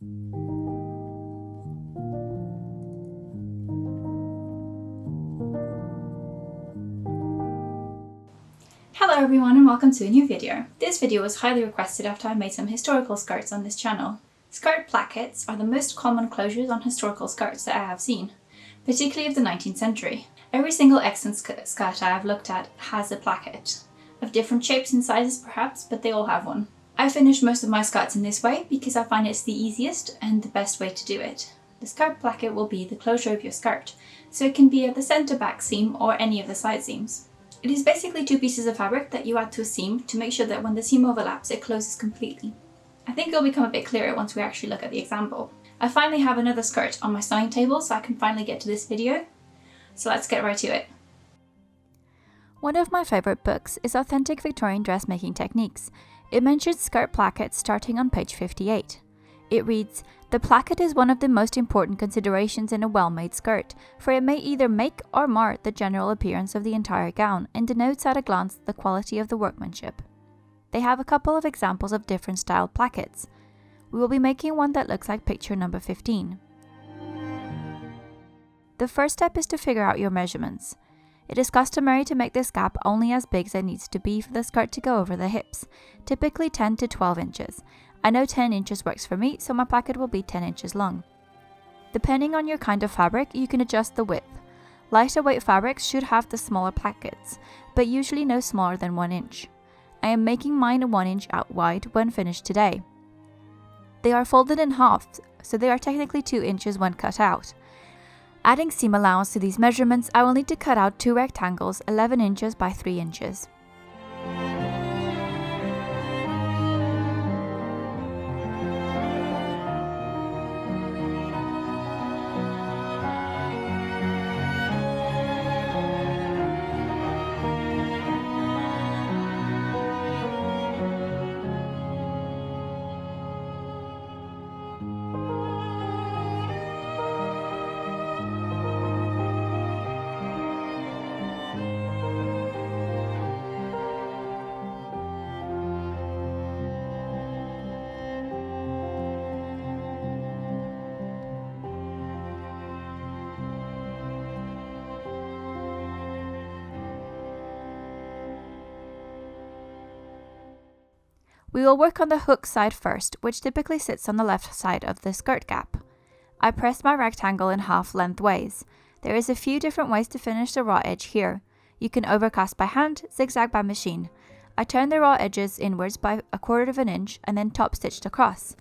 Hello everyone and welcome to a new video. This video was highly requested after I made some historical skirts on this channel. Skirt plackets are the most common closures on historical skirts that I have seen, particularly of the 19th century. Every single extant skirt I have looked at has a placket, of different shapes and sizes perhaps, but they all have one. I finish most of my skirts in this way because I find it's the easiest and the best way to do it. The skirt placket will be the closure of your skirt, so it can be at the centre back seam or any of the side seams. It is basically two pieces of fabric that you add to a seam to make sure that when the seam overlaps it closes completely. I think it'll become a bit clearer once we actually look at the example. I finally have another skirt on my sewing table so I can finally get to this video. So let's get right to it. One of my favourite books is Authentic Victorian Dressmaking Techniques. It mentions skirt plackets starting on page 58. It reads, "The placket is one of the most important considerations in a well-made skirt, for it may either make or mar the general appearance of the entire gown and denotes at a glance the quality of the workmanship." They have a couple of examples of different styled plackets. We will be making one that looks like picture number 15. The first step is to figure out your measurements. It is customary to make this gap only as big as it needs to be for the skirt to go over the hips, typically 10 to 12 inches. I know 10 inches works for me, so my placket will be 10 inches long. Depending on your kind of fabric, you can adjust the width. Lighter weight fabrics should have the smaller plackets, but usually no smaller than 1 inch. I am making mine 1 inch out wide when finished today. They are folded in half, so they are technically 2 inches when cut out. Adding seam allowance to these measurements, I will need to cut out 2 rectangles 11 inches by 3 inches. We will work on the hook side first, which typically sits on the left side of the skirt gap. I press my rectangle in half lengthways. There is a few different ways to finish the raw edge here. You can overcast by hand, zigzag by machine. I turn the raw edges inwards by 1/4 of an inch and then top stitched across.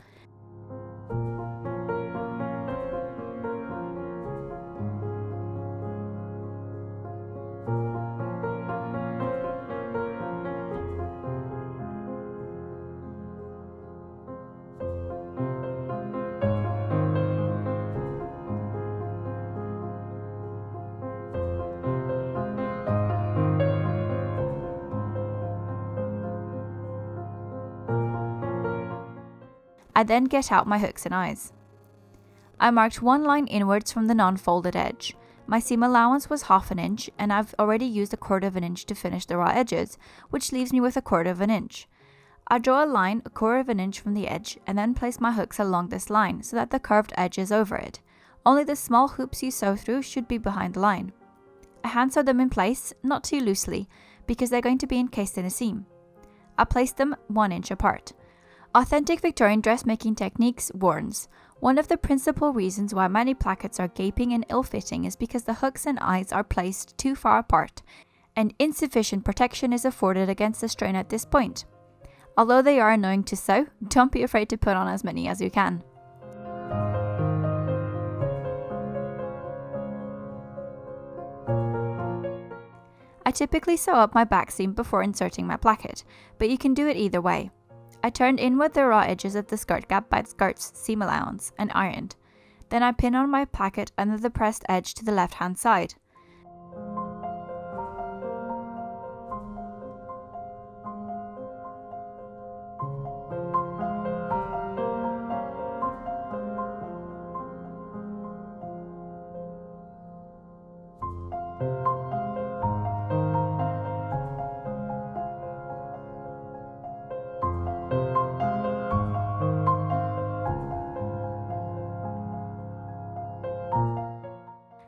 I then get out my hooks and eyes. I marked one line inwards from the non-folded edge. My seam allowance was 1/2 inch and I've already used 1/4 of an inch to finish the raw edges, which leaves me with 1/4 of an inch. I draw a line 1/4 of an inch from the edge and then place my hooks along this line so that the curved edge is over it. Only the small hoops you sew through should be behind the line. I hand sew them in place, not too loosely, because they're going to be encased in a seam. I place them 1 inch apart. Authentic Victorian Dressmaking Techniques warns, one of the principal reasons why many plackets are gaping and ill-fitting is because the hooks and eyes are placed too far apart, and insufficient protection is afforded against the strain at this point. Although they are annoying to sew, don't be afraid to put on as many as you can. I typically sew up my back seam before inserting my placket, but you can do it either way. I turned inward the raw edges of the skirt gap by the skirt's seam allowance and ironed. Then I pin on my placket under the pressed edge to the left-hand side.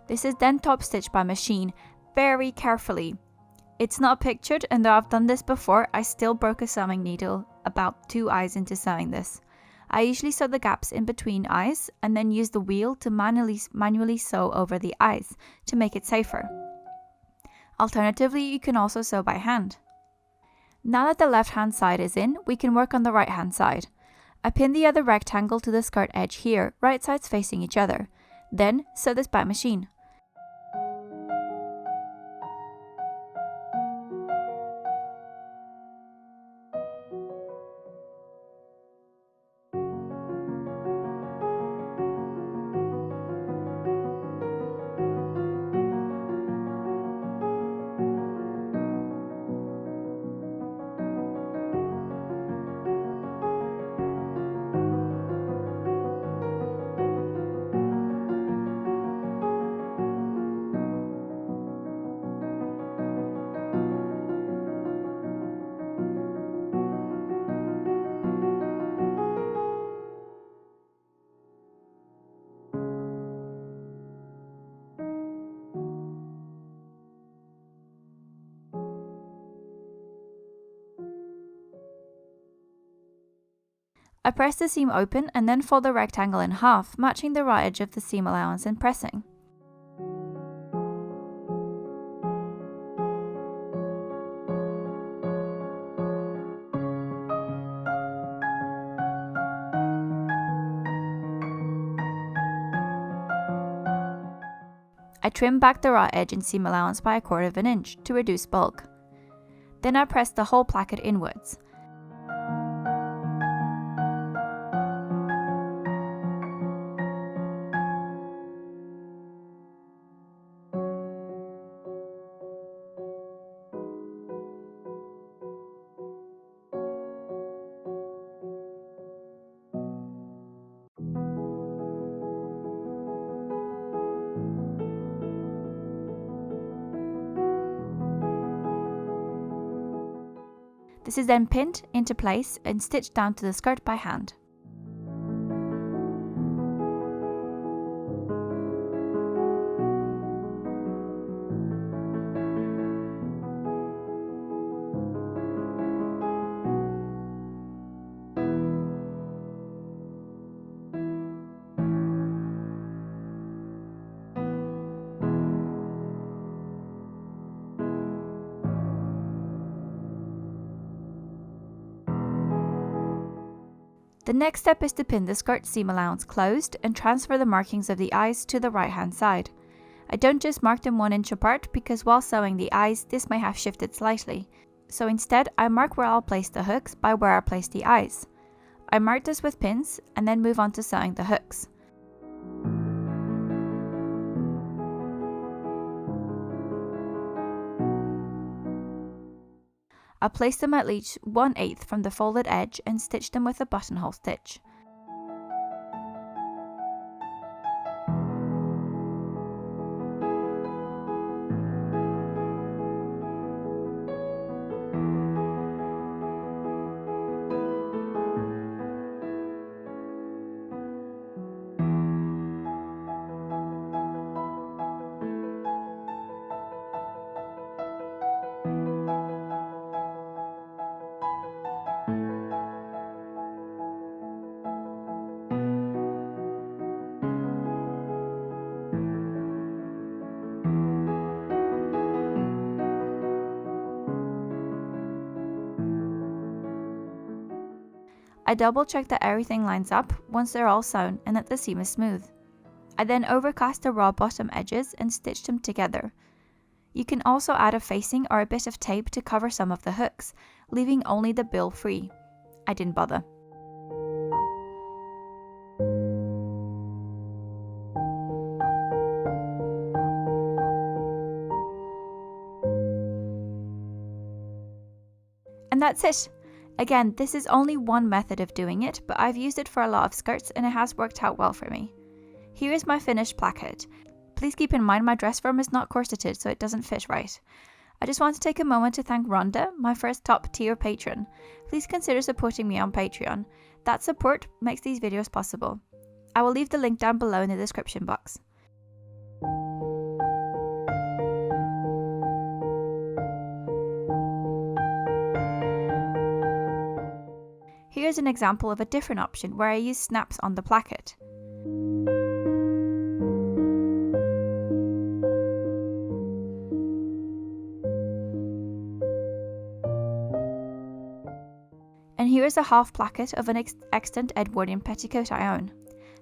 This is then top stitched by machine, very carefully. It's not pictured, and though I've done this before, I still broke a sewing needle about 2 eyes into sewing this. I usually sew the gaps in between eyes and then use the wheel to manually sew over the eyes to make it safer. Alternatively, you can also sew by hand. Now that the left hand side is in, we can work on the right hand side. I pin the other rectangle to the skirt edge here, right sides facing each other. Then sew this by machine. I press the seam open and then fold the rectangle in half, matching the raw edge of the seam allowance and pressing. I trim back the raw edge and seam allowance by 1/4 inch to reduce bulk. Then I press the whole placket inwards. This is then pinned into place and stitched down to the skirt by hand. The next step is to pin the skirt seam allowance closed and transfer the markings of the eyes to the right hand side. I don't just mark them 1 inch apart because while sewing the eyes this may have shifted slightly, so instead I mark where I'll place the hooks by where I place the eyes. I mark this with pins and then move on to sewing the hooks. I'll place them at least 1/8 from the folded edge and stitch them with a buttonhole stitch. I double check that everything lines up once they're all sewn and that the seam is smooth. I then overcast the raw bottom edges and stitch them together. You can also add a facing or a bit of tape to cover some of the hooks, leaving only the bill free. I didn't bother. And that's it! Again, this is only one method of doing it, but I've used it for a lot of skirts and it has worked out well for me. Here is my finished placket. Please keep in mind my dress form is not corseted, so it doesn't fit right. I just want to take a moment to thank Rhonda, my first top tier patron. Please consider supporting me on Patreon. That support makes these videos possible. I will leave the link down below in the description box. Here's an example of a different option where I use snaps on the placket. And here is a half placket of an extant Edwardian petticoat I own.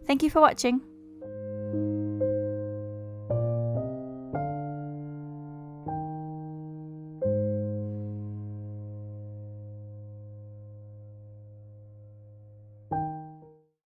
Thank you for watching!